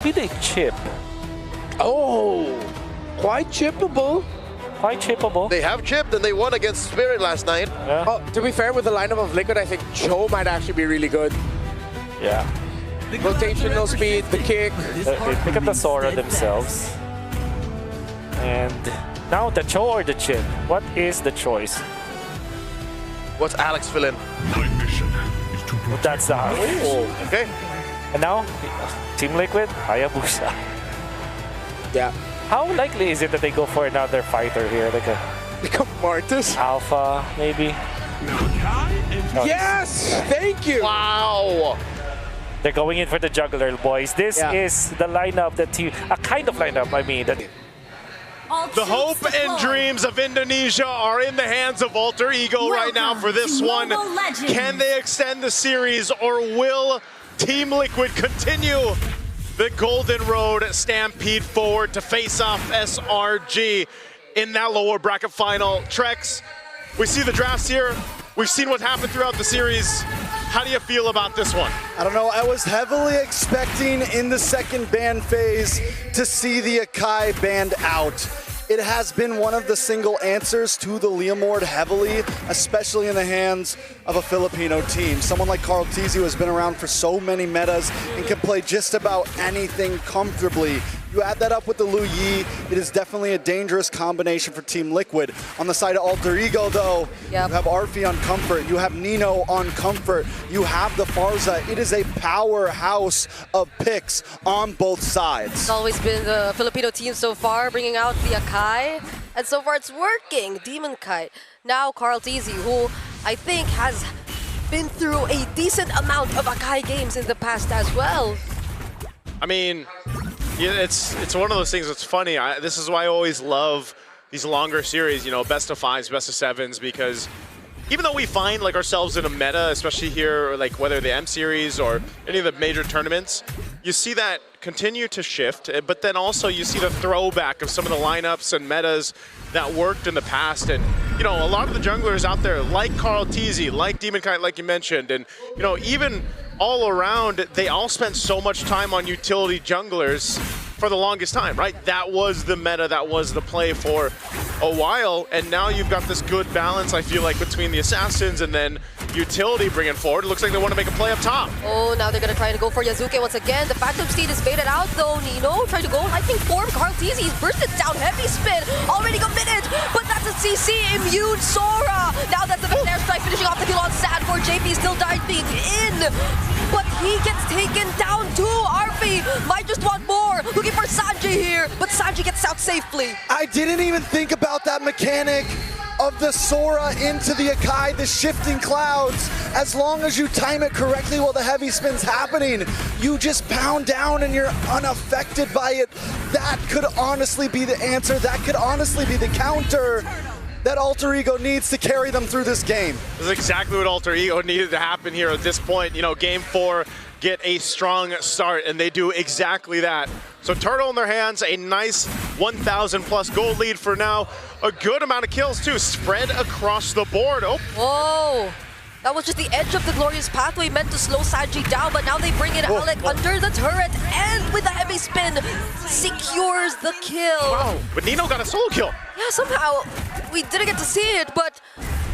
maybe they chip. Oh, quite chippable. Quite chippable. They have chipped and they won against Spirit last night. Yeah. Oh, to be fair, with the lineup of Liquid, I think Joe might actually be really good. Yeah. Rotational speed, the kick. They pick up the Sora themselves. And now the Cho or the Chip? What is the choice? What's Alex fill in? My mission is to protect. That's the house. Oh, okay. And now, Team Liquid, Hayabusa. Yeah. How likely is it that they go for another fighter here? Like a Become Martus. Alpha, maybe? No, Yes! Thank you! Wow. they're going in for the juggler, boys. This is the lineup that a kind of lineup, I mean. That The hope and dreams of Indonesia are in the hands of Alter Ego right now for this one. Can they extend the series, or will Team Liquid continue the Golden Road stampede forward to face off SRG in that lower bracket final? Trex, we see the drafts here. We've seen what happened throughout the series. How do you feel about this one? I don't know, I was heavily expecting in the second ban phase to see the Akai banned out. It has been one of the single answers to the Leomord heavily, especially in the hands of a Filipino team. Someone like Carl Tizio has been around for so many metas and can play just about anything comfortably. You add that up with the Lu Yi, it is definitely a dangerous combination for Team Liquid. On the side of Alter Ego, though, you have Arfi on Comfort, you have Nino on Comfort, you have the Farza. It is a powerhouse of picks on both sides. It's always been the Filipino team so far, bringing out the Akai, and so far it's working. Demon Kite. Now Carl Tizio, who I think has been through a decent amount of Akai games in the past as well. I mean, yeah, it's one of those things that's funny. This is why I always love these longer series, you know, best of fives, best of sevens, because even though we find like ourselves in a meta, especially here, like whether the M series or any of the major tournaments, you see that continue to shift, but then also you see the throwback of some of the lineups and metas that worked in the past. And, you know, a lot of the junglers out there, like Carl Tizio, like Demon Kite, like you mentioned, and, you know, even all around, they all spent so much time on utility junglers for the longest time, right? That was the meta, that was the play for a while, and now you've got this good balance, I feel like, between the assassins and then utility bringing forward. It looks like they want to make a play up top. Oh, now they're going to try to go for Yazuke once again. The Phantom Steed is baited out, though. Nino trying to go lightning form. Carl Tizio, he's bursted down, heavy spin, already committed, but that's a CC, immune Sora. Now that's the Air Strike finishing off the kill on Sad4. JP still diving in, but he gets taken down too. Arfi might just want more. Looking for Sanji here, but Sanji gets out safely. I didn't even think about that mechanic of the Sora into the Akai, the shifting clouds. As long as you time it correctly while the heavy spin's happening, you just pound down and you're unaffected by it. That could honestly be the answer. That could honestly be the counter that Alter Ego needs to carry them through this game. This is exactly what Alter Ego needed to happen here at this point. You know, game 4, get a strong start, and they do exactly that. So Turtle in their hands, a nice 1,000 plus gold lead for now. A good amount of kills too, spread across the board. Oh. Whoa. That was just the edge of the glorious pathway meant to slow Sanji down, but now they bring in Alec under the turret, and with a heavy spin, secures the kill. Wow, but Nino got a solo kill. Yeah, somehow, we didn't get to see it, but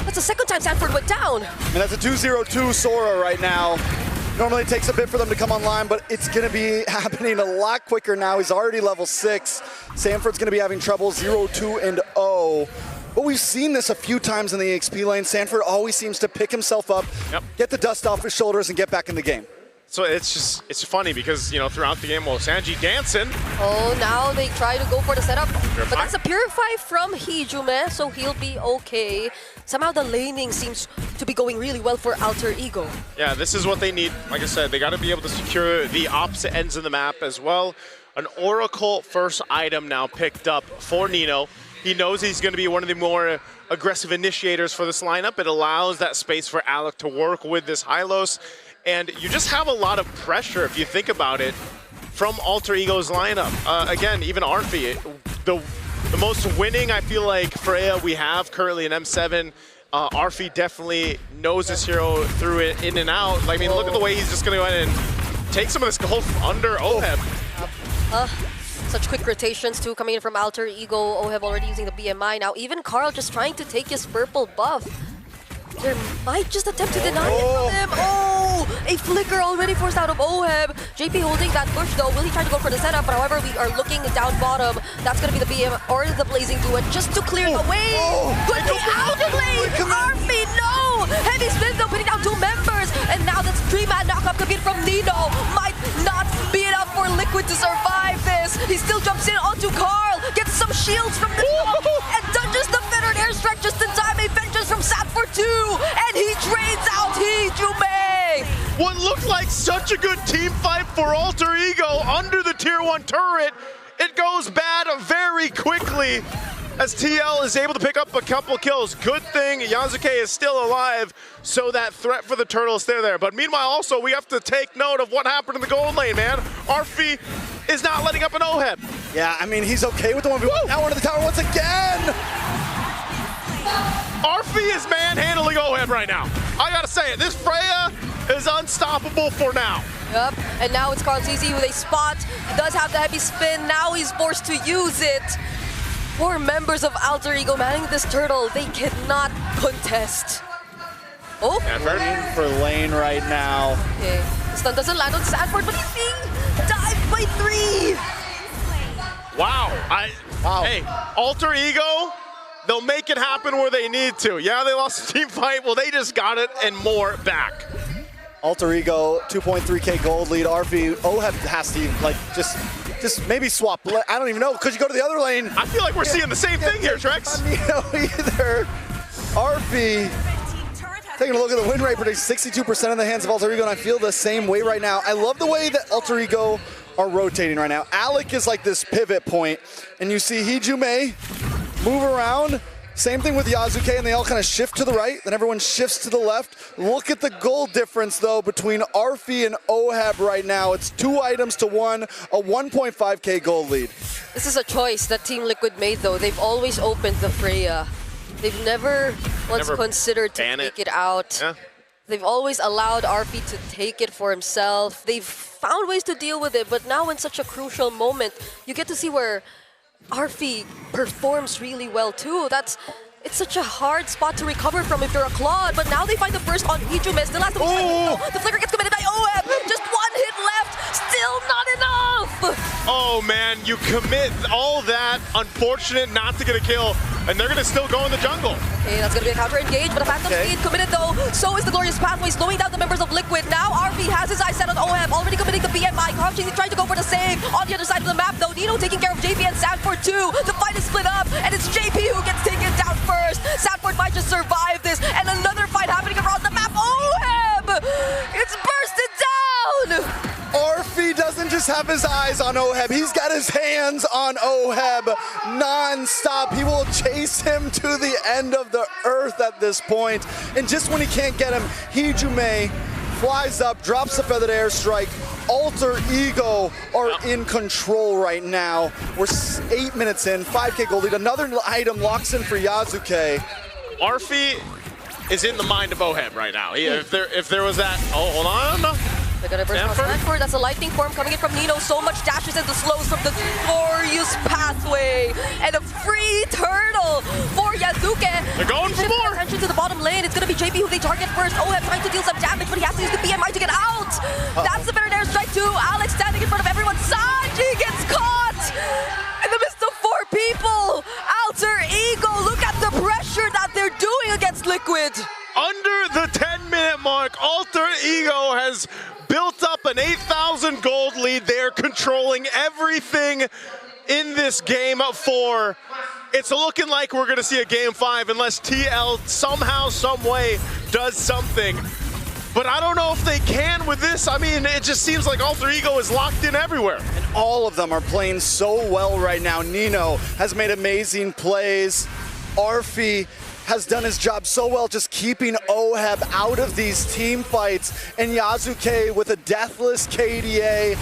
that's the second time Sanford went down. And that's a 2-0-2 Sora right now. Normally it takes a bit for them to come online, but it's going to be happening a lot quicker now. He's already level 6. Sanford's going to be having trouble 0-2-0. But we've seen this a few times in the XP lane. Sanford always seems to pick himself up, get the dust off his shoulders, and get back in the game. So it's funny because, you know, throughout the game, well, Sanji dancing. Oh, now they try to go for the setup. But that's a Purify from Hijume, so he'll be okay. Somehow the laning seems to be going really well for Alter Ego. Yeah, this is what they need. Like I said, they got to be able to secure the opposite ends of the map as well. An Oracle first item now picked up for Nino. He knows he's going to be one of the more aggressive initiators for this lineup. It allows that space for Alec to work with this Hylos. And you just have a lot of pressure, if you think about it, from Alter Ego's lineup. Again, even Arfi, the most winning, I feel like, Freya we have currently in M7. Arfi definitely knows this hero through it in and out. I mean, look at the way he's just going to go ahead and take some of this gold from under OHEB. Such quick rotations too coming in from Alter Ego. Oheb already using the BMI now. Even Carl just trying to take his purple buff. There might just attempt to deny it from him. Oh, a flicker already forced out of Oheb. JP holding that push though. Will he try to go for the setup? But however, we are looking down bottom. That's going to be the BM or the Blazing Duet just to clear the way. Could be out of lane. Arfi, no! Heavy spin though, putting down 2 members. And now that's 3-man knockup coming from Nino. Might not be enough for Liquid to survive this. He still jumps in onto Carl. Gets some shields from the top. And dodges the fettered airstrike just in time. A vengeance from Sat for 2. And he trades out Hijume! What looked like such a good team fight for Alter Ego under the tier 1 turret, it goes bad very quickly as TL is able to pick up a couple kills. Good thing Yasuke is still alive, so that threat for the turtle is still there. But meanwhile, also, we have to take note of what happened in the gold lane, man. Arfi is not letting up an Oheb. Yeah, I mean, he's okay with the 1v1. Now into the tower once again! Arfi is manhandling Oheb right now. I gotta say it, this Freya is unstoppable for now. Yep, and now it's Carl TZ with a spot. He does have the heavy spin, now he's forced to use it. 4 members of Alter Ego manning this turtle, they cannot contest. Oh, Looking for lane right now. okay. The stun doesn't land on Sanford, but he's being dived by 3. Wow. Hey, Alter Ego, they'll make it happen where they need to. Yeah, they lost the team fight. Well, they just got it and more back. Alter Ego, 2.3k gold lead. Arfi, Oheb has to like just maybe swap. I don't even know. Could you go to the other lane? I feel like we're seeing the same thing here, Trex. Either. Arfi taking a look at the win rate, predicts 62% in the hands of Alter Ego, and I feel the same way right now. I love the way that Alter Ego are rotating right now. Alec is like this pivot point, and you see Hijume move around. Same thing with Yasuke, and they all kind of shift to the right, then everyone shifts to the left. Look at the gold difference, though, between Arfi and Oheb right now. It's 2 items to 1, a 1.5k gold lead. This is a choice that Team Liquid made, though. They've always opened the Freya. They've never once considered to take it out. Yeah. They've always allowed Arfi to take it for himself. They've found ways to deal with it, but now in such a crucial moment, you get to see where Arfi performs really well too. It's such a hard spot to recover from if you're a Claude, but now they find the burst on Hijume. Still has the flicker gets committed by Oheb. Just 1 hit left, still not enough. Oh man, you commit all that, unfortunate not to get a kill, and they're gonna still go in the jungle. Okay, that's gonna be a counter engage, but a Phantom Speed committed though. So is the Glorious Pathway, slowing down the members of Liquid. Now Arfi has his eyes set on Oheb, already committing the BMI. He's trying to go for the save. On the other side of the map though, Nino taking care of JP and Sanford too. The fight is split up, and it's JP who gets taken down first. Sanford might just survive this, and another fight happening across the map. Oheb! It's bursted down! Arfi doesn't just have his eyes on Oheb, he's got his hands on Oheb non-stop. He will chase him to the end of the earth at this point. And just when he can't get him, Hijume flies up, drops the feathered airstrike. Alter Ego are in control right now. We're 8 minutes in, 5k gold lead. Another item locks in for Yasuke. Arfi is in the mind of Oheb right now. If there was that, oh, hold on. They're gonna burst on Sanford. That's a lightning form coming in from Nino. So much dashes and the slows from the Glorious Pathway. And a free turtle for Yasuke. They're going for more. Attention to the bottom lane. It's gonna be JP who they target first. Oheb trying to deal some damage, but he has to use the BMI to get out. That's the better airstrike too. Alex standing in front of everyone. Sanji gets caught in the midst of 4 people. Alter Ego, look at the pressure that they're doing against Liquid. Under the 10-minute mark, Alter Ego has built up an 8,000 gold lead. They're controlling everything in this game 4. It's looking like we're gonna see a game 5 unless TL somehow, some way does something. But I don't know if they can with this. I mean, it just seems like Alter Ego is locked in everywhere. And all of them are playing so well right now. Nino has made amazing plays. Arfi has done his job so well just keeping Oheb out of these team fights. And Yasuke with a deathless KDA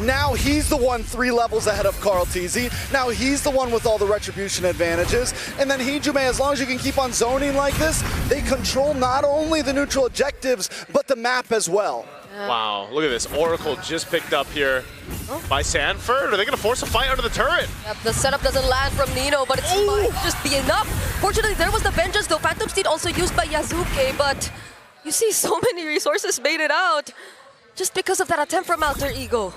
now he's the one 3 levels ahead of Carl TZ. Now he's the one with all the retribution advantages. And then Hijume, as long as you can keep on zoning like this, they control not only the neutral objectives, but the map as well. Wow, look at this. Oracle just picked up here. by Sanford. Are they going to force a fight under the turret? Yep, the setup doesn't land from Nino, but it might just be enough. Fortunately, there was the vengeance, though. Phantom Steed also used by Yasuke, but you see so many resources made it out just because of that attempt from Alter Ego.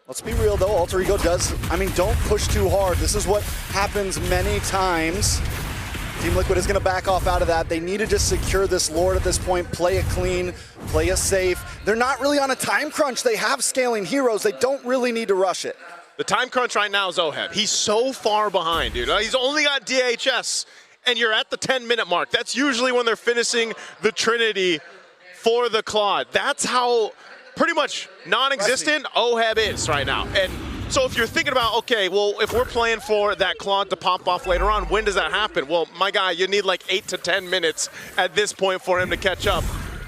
Let's be real though, Alter Ego does, don't push too hard. This is what happens many times. Team Liquid is going to back off out of that. They need to just secure this Lord at this point, play it clean, play it safe. They're not really on a time crunch. They have scaling heroes. They don't really need to rush it. The time crunch right now is Oheb. He's so far behind, dude. He's only got DHS, and you're at the 10-minute mark. That's usually when they're finishing the Trinity for the Claude. That's how pretty much non-existent Oheb is right now. And so if you're thinking about, okay, well, if we're playing for that Claude to pop off later on, when does that happen? Well, my guy, you need like 8 to 10 minutes at this point for him to catch up.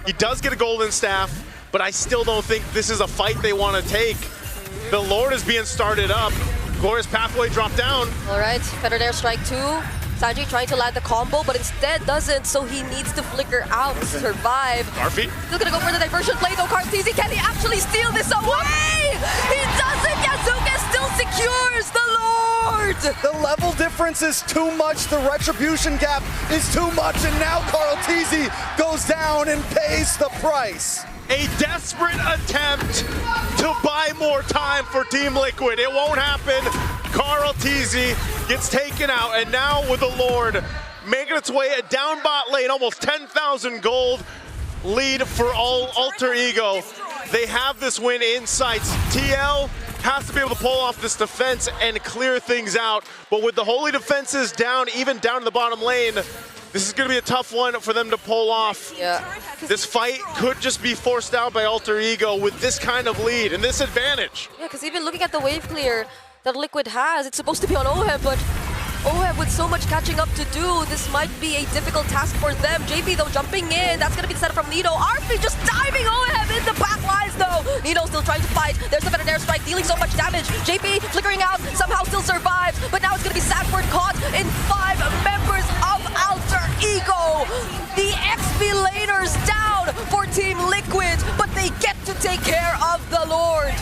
He does get a golden staff, but I still don't think this is a fight they want to take. The Lord is being started up. Glorious Pathway dropped down. All right, Feathered Airstrike 2. Sanji trying to land the combo, but instead doesn't, so he needs to flicker out to survive. Garfy. Still gonna go for the diversion play though. Kartizi, can he actually steal this away? He doesn't! Yasuke still secures the Lord! The level difference is too much. The retribution gap is too much, and now Kartizi goes down and pays the price. A desperate attempt to buy more time for Team Liquid. It won't happen. Kartizi gets taken out, and now with the Lord making its way down bot lane, almost 10,000 gold lead for Alter Ego. They have this win in sights. TL has to be able to pull off this defense and clear things out, but with the holy defenses down, even down in the bottom lane, this is going to be a tough one for them to pull off. Yeah. This fight could just be forced out by Alter Ego with this kind of lead and this advantage. Yeah, because even looking at the wave clear that Liquid has, it's supposed to be on Oheb, but Oheb with so much catching up to do, this might be a difficult task for them. JP though jumping in, that's gonna be the setup from Nino. Arfi just diving Oheb in the back lines though. Nino still trying to fight. There's the Feathered Airstrike dealing so much damage. JP flickering out, somehow still survives, but now it's gonna be Sanford caught in 5 members of Alter Ego. The XP laners down for Team Liquid, but they get to take care of the Lord.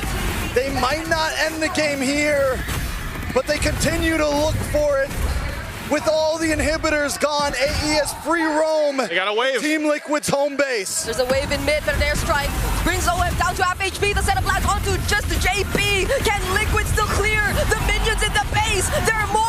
They might not end the game here, but they continue to look for it. With all the inhibitors gone, AE has free roam. They got a wave. Team Liquid's home base. There's a wave in mid, but an airstrike brings OM down to half HP. The setup lands onto just JP. Can Liquid still clear the minions in the base? There are more